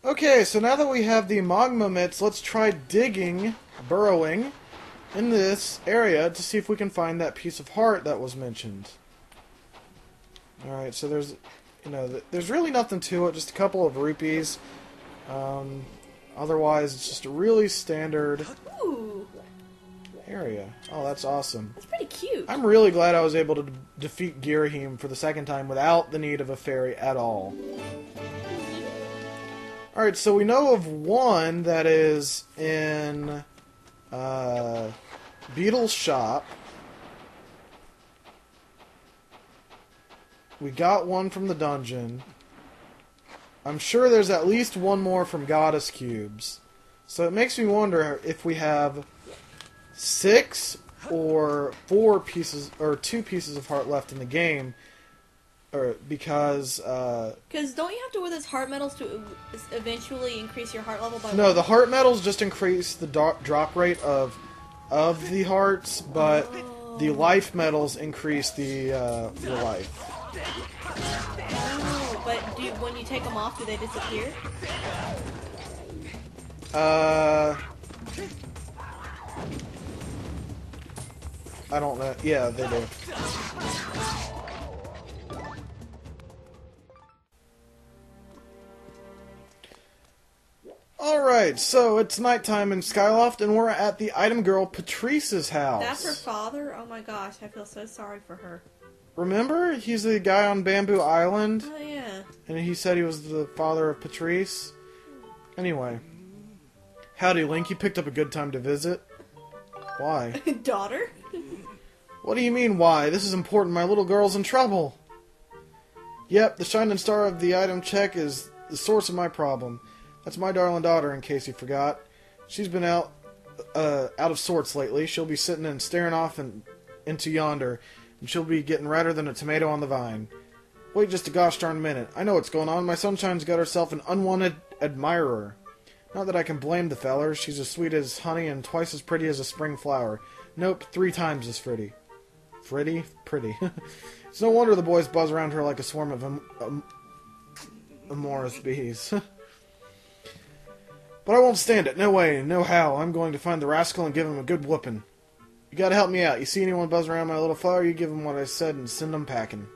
Okay, so now that we have the magma mitts, let's try burrowing, in this area to see if we can find that piece of heart that was mentioned. Alright, so there's, there's really nothing to it, just a couple of rupees. Otherwise, it's just a really standard Ooh, area. Oh, that's awesome. that's pretty cute. I'm really glad I was able to defeat Girahim for the second time without the need of a fairy at all. Alright, so we know of one that is in Beetle's shop. We got one from the dungeon. I'm sure there's at least one more from Goddess Cubes. So it makes me wonder if we have 6 or 4 pieces, or 2 pieces of heart left in the game. Or because don't you have to wear those heart medals to eventually increase your heart level by no, 1? the heart medals just increase the drop rate of the hearts, but the life medals increase the your life. Oh, but when you take them off, do they disappear? I don't know. Yeah, they do. Alright, so it's nighttime in Skyloft, and we're at the item girl Patrice's house. That's her father? Oh my gosh, I feel so sorry for her. Remember? He's the guy on Bamboo Island? Oh yeah. And he said he was the father of Patrice? Anyway. Howdy, Link. You picked up a good time to visit. Why? Daughter? What do you mean, why? This is important. My little girl's in trouble. Yep, the shining star of the item check is the source of my problem. That's my darling daughter, in case you forgot. She's been out of sorts lately. She'll be sitting and staring off into yonder, and she'll be getting redder than a tomato on the vine. Wait just a gosh darn minute. I know what's going on. My sunshine's got herself an unwanted admirer. Not that I can blame the feller. She's as sweet as honey and twice as pretty as a spring flower. Nope, 3 times as pretty. Pretty. It's no wonder the boys buzz around her like a swarm of amorous bees. But I won't stand it. No way, no how. I'm going to find the rascal and give him a good whooping. You gotta help me out. You see anyone buzz around my little flower, you give them what I said and send them packing.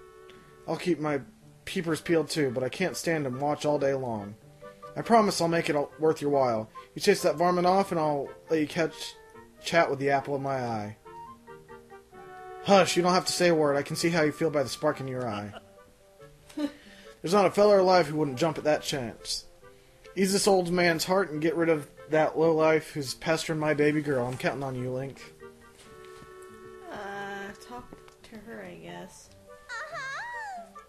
I'll keep my peepers peeled too, but I can't stand and watch all day long. I promise I'll make it worth your while. You chase that varmint off and I'll let you chat with the apple of my eye. Hush, you don't have to say a word. I can see how you feel by the spark in your eye. There's not a feller alive who wouldn't jump at that chance. Ease this old man's heart and get rid of that lowlife who's pestering my baby girl. I'm counting on you, Link. Talk to her, I guess.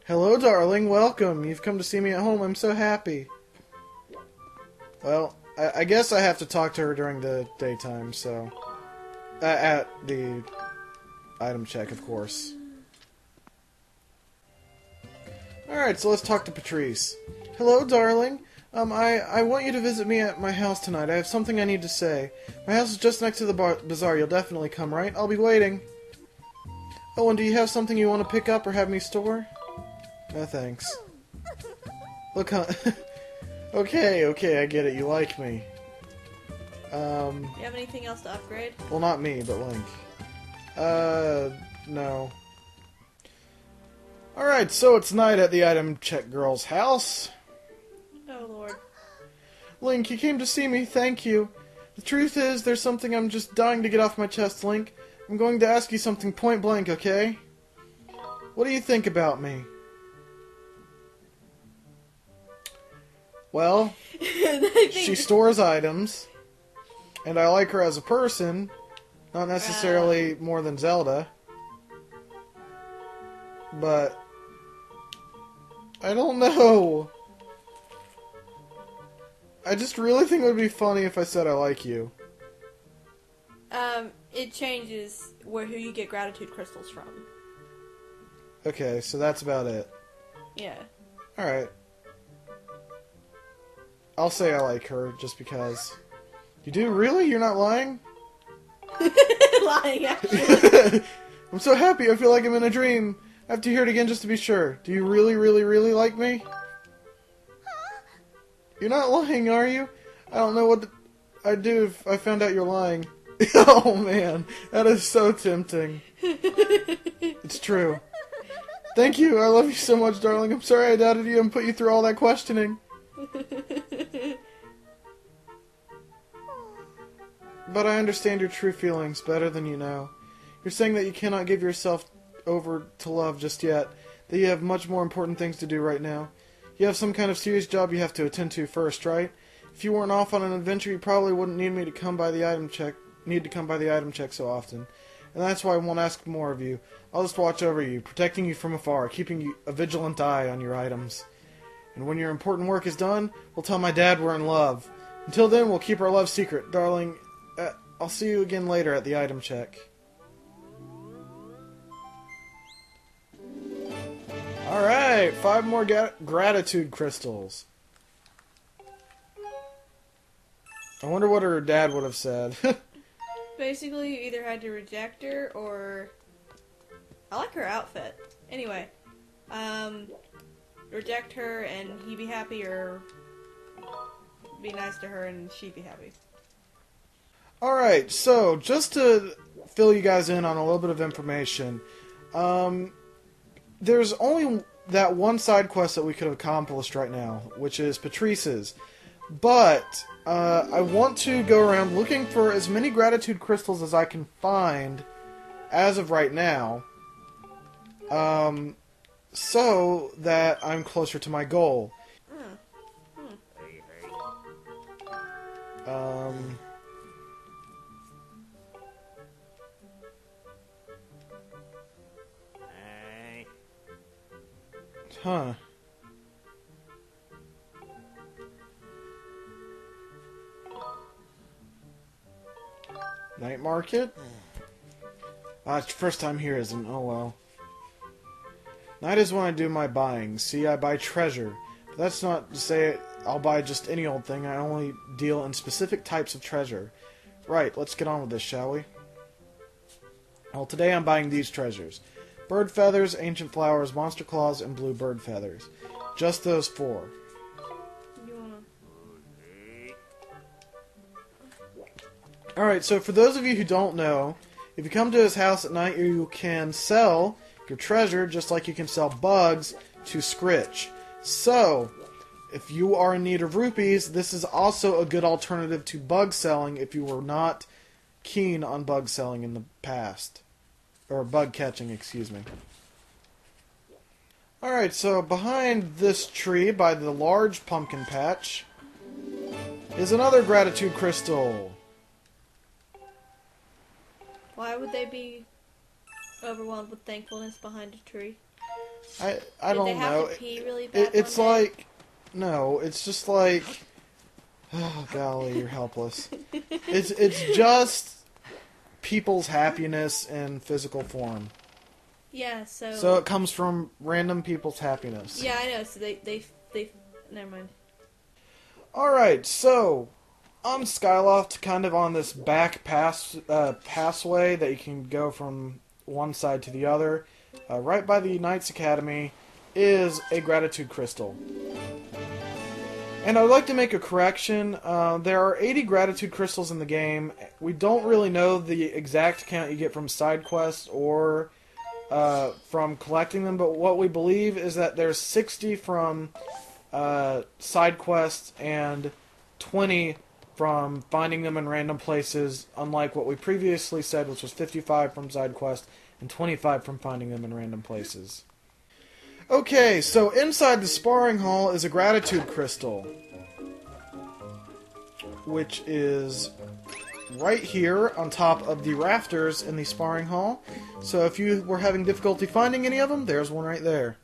Hello, darling. Welcome. You've come to see me at home. I'm so happy. Well, I guess I have to talk to her during the daytime, so... at the item check, of course. Alright, so let's talk to Patrice. Hello, darling. I want you to visit me at my house tonight. I have something I need to say. My house is just next to the bazaar. You'll definitely come, right? I'll be waiting. Oh, and do you have something you want to pick up or have me store? No, thanks. Look, huh? Okay, I get it. You like me. You have anything else to upgrade? Well, not me, but Link. No. Alright, so it's night at the item check girl's house. Oh, Lord. Link, you came to see me. Thank you. The truth is, there's something I'm just dying to get off my chest, Link. I'm going to ask you something point blank, okay? What do you think about me? Well, she stores items, and I like her as a person, not necessarily more than Zelda, but I don't know. I just really think it would be funny if I said I like you. It changes who you get gratitude crystals from. Okay, so that's about it. Yeah. Alright. I'll say I like her, just because. You do? Really? You're not lying? Lying, actually. I'm so happy, I feel like I'm in a dream. I have to hear it again just to be sure. Do you really, really, really like me? You're not lying, are you? I don't know what I'd do if I found out you're lying. Oh man, that is so tempting. It's true. Thank you, I love you so much, darling. I'm sorry I doubted you and put you through all that questioning. But I understand your true feelings better than you know. You're saying that you cannot give yourself over to love just yet, that you have much more important things to do right now. You have some kind of serious job you have to attend to first, right? If you weren't off on an adventure, you probably wouldn't need me to come by the item check. Need to come by the item check so often, and that's why I won't ask more of you. I'll just watch over you, protecting you from afar, keeping you a vigilant eye on your items. And when your important work is done, we'll tell my dad we're in love. Until then, we'll keep our love secret, darling. I'll see you again later at the item check. Alright, 5 more gratitude crystals. I wonder what her dad would have said. Basically, you either had to reject her or... I like her outfit. Anyway, reject her and he'd be happy, or be nice to her and she'd be happy. Alright, so just to fill you guys in on a little bit of information, there's only that one side quest that we could have accomplished right now, which is Patrice's. But I want to go around looking for as many gratitude crystals as I can find as of right now, so that I'm closer to my goal. Huh. Night market? It's first time here, isn't it? Oh well. Night is when I do my buying. See, I buy treasure. But that's not to say I'll buy just any old thing. I only deal in specific types of treasure. Right, let's get on with this, shall we? Well, today I'm buying these treasures. Bird feathers, ancient flowers, monster claws, and blue bird feathers. Just those 4. Alright, so for those of you who don't know, if you come to his house at night, you can sell your treasure just like you can sell bugs to Scritch. So, if you are in need of rupees, this is also a good alternative to bug selling if you were not keen on bug selling in the past. Or bug catching, excuse me. Alright, so behind this tree, by the large pumpkin patch, is another gratitude crystal. Why would they be overwhelmed with thankfulness behind a tree? I Did don't they have know. to pee really bad It's one day? like... No, it's just like... Oh, golly, you're helpless. It's just people's happiness in physical form. Yeah, so... So it comes from random people's happiness. Yeah, I know, so they... Never mind. Alright, so... On Skyloft, kind of on this back passway that you can go from one side to the other, right by the Knights Academy, is a gratitude crystal. And I would like to make a correction. There are 80 gratitude crystals in the game. We don't really know the exact count you get from side quests or from collecting them, but what we believe is that there's 60 from side quests and 20 from finding them in random places, unlike what we previously said, which was 55 from side quests and 25 from finding them in random places. Okay, so inside the sparring hall is a gratitude crystal, which is right here on top of the rafters in the sparring hall. So if you were having difficulty finding any of them, there's one right there.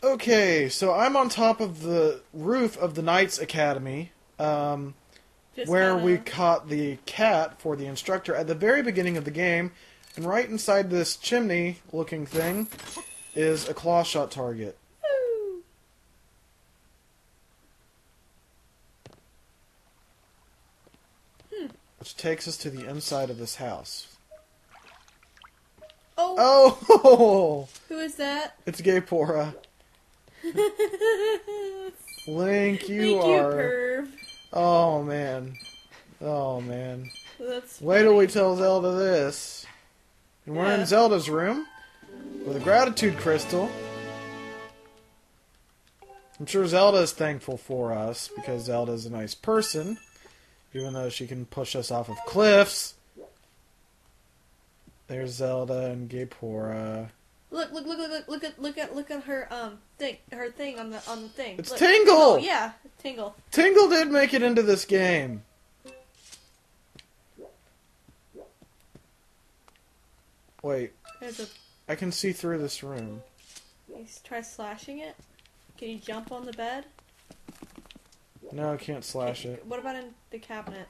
Okay, so I'm on top of the roof of the Knights Academy, where we caught the cat for the instructor at the very beginning of the game, and right inside this chimney-looking thing is a claw shot target. Which takes us to the inside of this house. Oh! Who is that? It's Gaypora. Link, you Link, are... perv. Oh, man. Oh, man. That's Wait till we tell Zelda this. And we're Yeah. in Zelda's room with a gratitude crystal. I'm sure Zelda is thankful for us because Zelda's a nice person, even though she can push us off of cliffs. There's Zelda and Gapora. Look at her thing on the thing. It's Look. Tingle! Oh, yeah, Tingle. Tingle did make it into this game. Wait, There's a. I can see through this room. You try slashing it. Can you jump on the bed? No, I can't slash it. What about in the cabinet?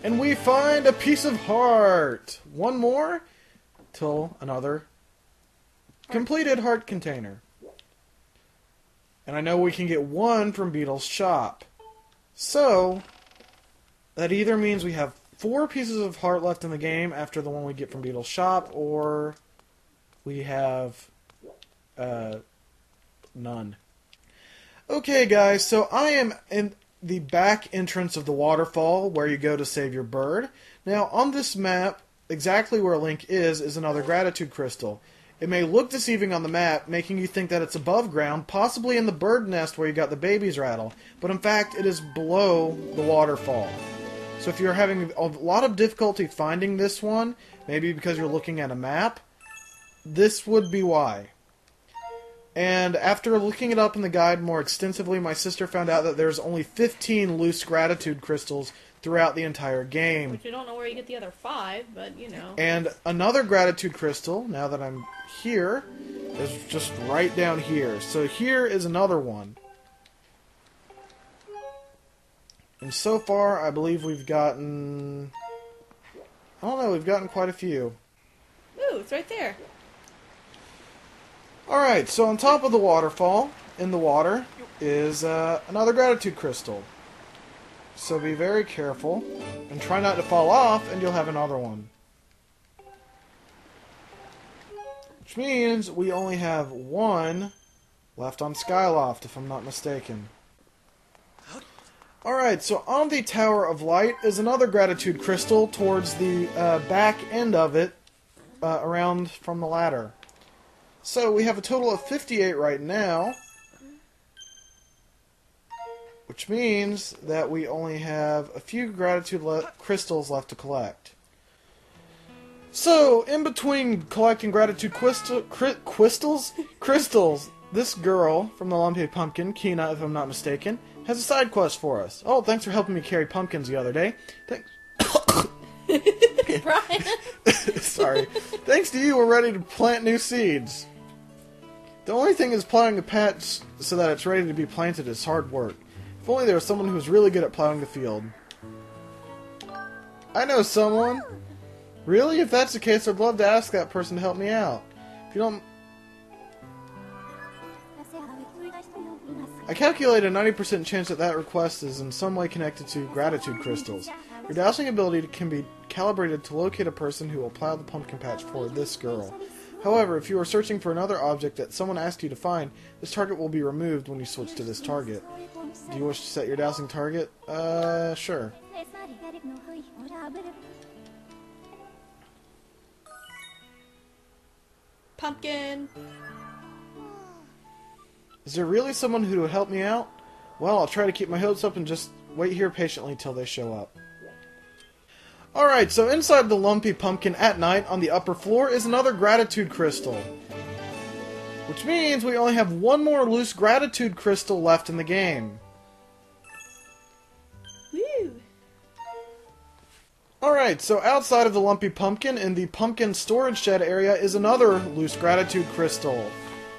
And we find a piece of heart! One more till another completed heart container. And I know we can get one from Beetle's shop. So, that either means we have 4 pieces of heart left in the game after the one we get from Beetle's shop, or we have none. Okay, guys, so I am in the back entrance of the waterfall where you go to save your bird. Now, on this map, exactly where Link is another gratitude crystal. It may look deceiving on the map, making you think that it's above ground, possibly in the bird nest where you got the babies rattle, but in fact, it is below the waterfall. So if you're having a lot of difficulty finding this one, maybe because you're looking at a map, this would be why. And after looking it up in the guide more extensively, my sister found out that there's only 15 loose gratitude crystals throughout the entire game. Which you don't know where you get the other 5, but you know. And another gratitude crystal, now that I'm here, is just right down here. So here is another one. And so far, I believe we've gotten... I don't know, we've gotten quite a few. Ooh, it's right there. Alright, so on top of the waterfall, in the water, is another gratitude crystal. So be very careful, and try not to fall off, and you'll have another one. Which means we only have one left on Skyloft, if I'm not mistaken. Alright, so on the Tower of Light is another gratitude crystal towards the back end of it, around from the ladder. So we have a total of 58 right now, which means that we only have a few gratitude crystals left to collect. So, in between collecting gratitude crystals, this girl from the Lumpy Pumpkin, Kina, if I'm not mistaken, has a side quest for us. Oh, thanks for helping me carry pumpkins the other day. Thanks. Brian. Sorry. Thanks to you, we're ready to plant new seeds. The only thing is plowing the patch so that it's ready to be planted is hard work. If only there was someone who was really good at plowing the field. I know someone. Really? If that's the case, I'd love to ask that person to help me out. If you don't... I calculate a 90% chance that that request is in some way connected to gratitude crystals. Your dowsing ability can be calibrated to locate a person who will plow the pumpkin patch for this girl. However, if you are searching for another object that someone asked you to find, this target will be removed when you switch to this target. Do you wish to set your dowsing target? Sure. Pumpkin. Is there really someone who would help me out? Well, I'll try to keep my hopes up and just wait here patiently till they show up. Alright, so inside the Lumpy Pumpkin at night on the upper floor is another gratitude crystal. Which means we only have one more loose gratitude crystal left in the game. Woo. Alright, so outside of the Lumpy Pumpkin in the pumpkin storage shed area is another loose gratitude crystal.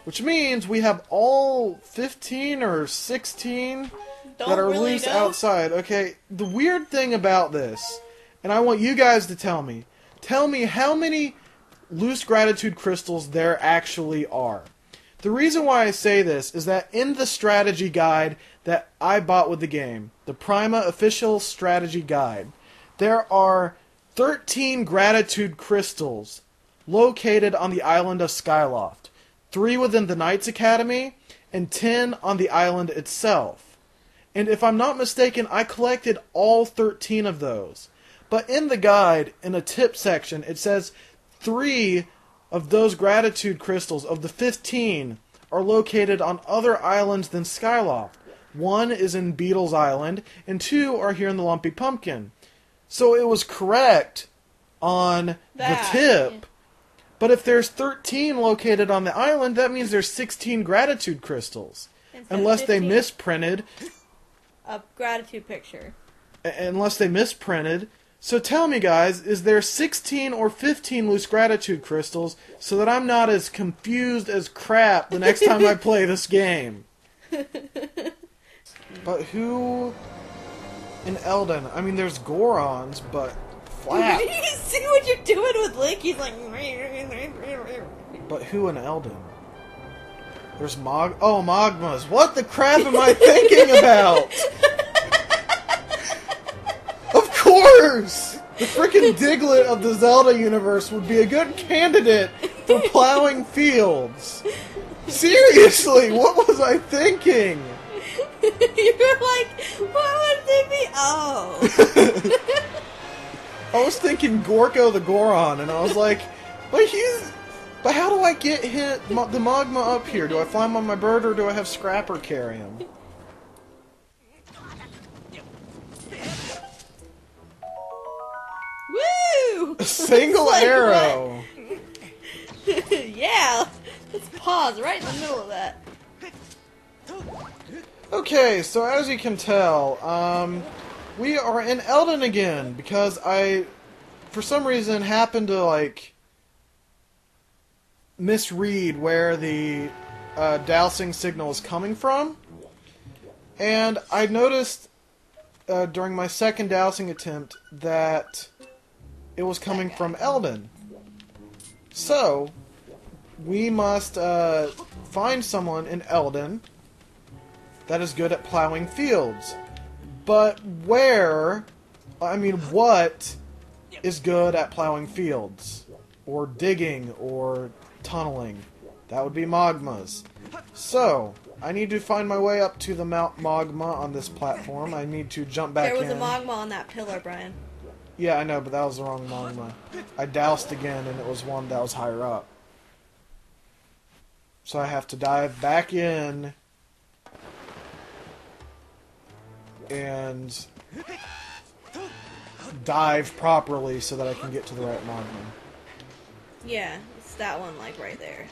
Which means we have all 15 or 16 that are really loose know. outside. Okay, the weird thing about this, and I want you guys to tell me how many loose gratitude crystals there actually are. The reason why I say this is that in the strategy guide that I bought with the game, the Prima official strategy guide, there are 13 gratitude crystals located on the island of Skyloft. 3 within the Knights Academy, and 10 on the island itself. And if I'm not mistaken, I collected all 13 of those. But in the guide, in a tip section, it says 3 of those gratitude crystals, of the 15, are located on other islands than Skyloft. 1 is in Beetle's Island, and 2 are here in the Lumpy Pumpkin. So it was correct on the tip. Yeah. But if there's 13 located on the island, that means there's 16 gratitude crystals. Unless they misprinted a gratitude picture. Unless they misprinted. So tell me, guys, is there 16 or 15 loose gratitude crystals so that I'm not as confused as crap the next time I play this game? But who in Elden? I mean, there's Gorons, but flat. You see what you're doing with Link? He's like... But who in Elden? There's Magmas. What the crap am I thinking about? Of course! The frickin' Diglett of the Zelda universe would be a good candidate for plowing fields. Seriously, what was I thinking? You were like, what would they be? Oh. I was thinking Gorko the Goron, and I was like, but how do I get the Magma up here? Do I fly him on my bird, or do I have Scrapper carry him? Woo! A single like arrow! Yeah! Let's pause right in the middle of that. Okay, so as you can tell, we are in Elden again, because I, for some reason, happened to, like, misread where the dowsing signal is coming from. And I noticed during my second dowsing attempt that it was coming from Elden. So, we must find someone in Elden that is good at plowing fields. But what is good at plowing fields? Or digging, or tunneling? That would be Magmas. So, I need to find my way up to the Mount Magma on this platform. I need to jump back in. There was a Magma on that pillar, Brian. Yeah, I know, but that was the wrong Magma. I doused again, and it was one that was higher up. So I have to dive back in and dive properly so that I can get to the right Magma. Yeah, it's that one, like, right there.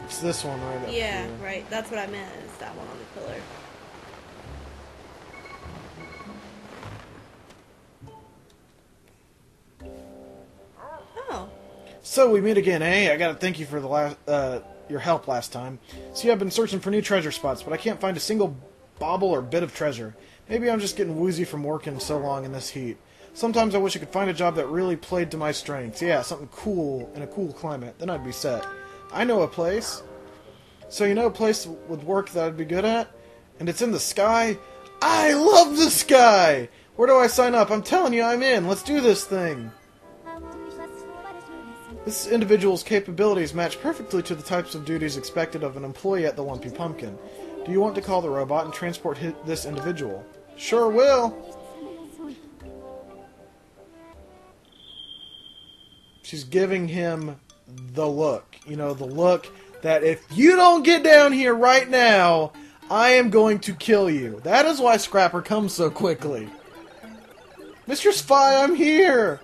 It's this one right up Yeah, here. right. That's what I meant. It's that one on the pillar. Oh. So we meet again, eh? I gotta thank you for the your help last time. See, I've been searching for new treasure spots, but I can't find a single bauble or bit of treasure. Maybe I'm just getting woozy from working so long in this heat. Sometimes I wish I could find a job that really played to my strengths. Yeah, something cool in a cool climate. Then I'd be set. I know a place. So you know a place with work that I'd be good at? And it's in the sky? I love the sky! Where do I sign up? I'm telling you, I'm in. Let's do this thing. This individual's capabilities match perfectly to the types of duties expected of an employee at the Lumpy Pumpkin. Do you want to call the robot and transport this individual? Sure will. She's giving him the look. You know, the look that if you don't get down here right now, I am going to kill you. That is why Scrapper comes so quickly. Mr. Spy, I'm here!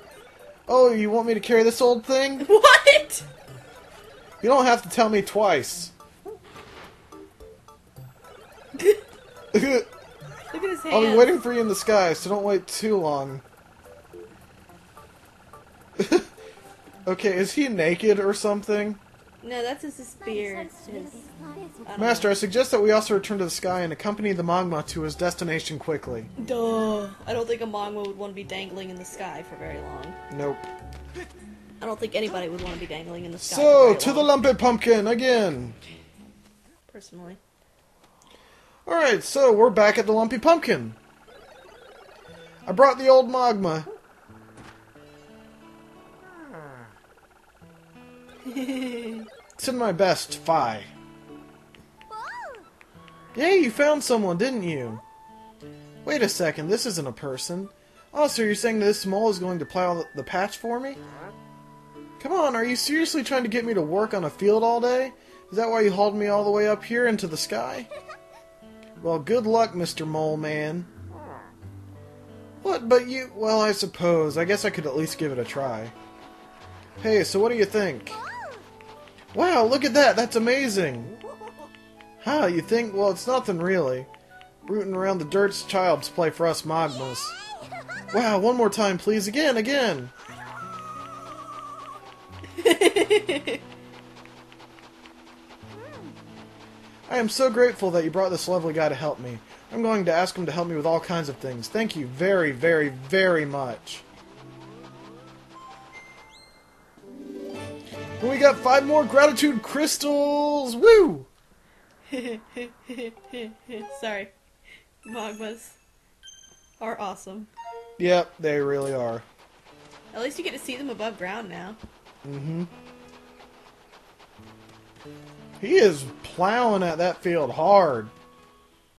Oh, you want me to carry this old thing? What? You don't have to tell me twice. Look at his hands. I'll be waiting for you in the sky, so don't wait too long. Okay, is he naked or something? No, that's his beard. Master, I suggest that we also return to the sky and accompany the Magma to his destination quickly. Duh. I don't think a Magma would want to be dangling in the sky for very long. Nope. I don't think anybody would want to be dangling in the sky So, for to very the long. Lumpy Pumpkin again! Personally. Alright, so we're back at the Lumpy Pumpkin. I brought the old Magma. Send my best, Fi. Yay, you found someone, didn't you? Wait a second, this isn't a person. Oh, so you're saying that this mole is going to plow the patch for me? Come on, are you seriously trying to get me to work on a field all day? Is that why you hauled me all the way up here into the sky? Well, good luck, Mr. Mole Man. What, but you... Well, I suppose. I guess I could at least give it a try. Hey, so what do you think? Wow, look at that! That's amazing! Huh, you think? Well, it's nothing really. Rooting around the dirt's child's play for us Magmas. Wow, one more time, please. Again, again! I am so grateful that you brought this lovely guy to help me. I'm going to ask him to help me with all kinds of things. Thank you very, very, very much. And we got 5 more gratitude crystals! Woo! Sorry. Magmas are awesome. Yep, they really are. At least you get to see them above ground now. Mm-hmm. He is plowing at that field hard.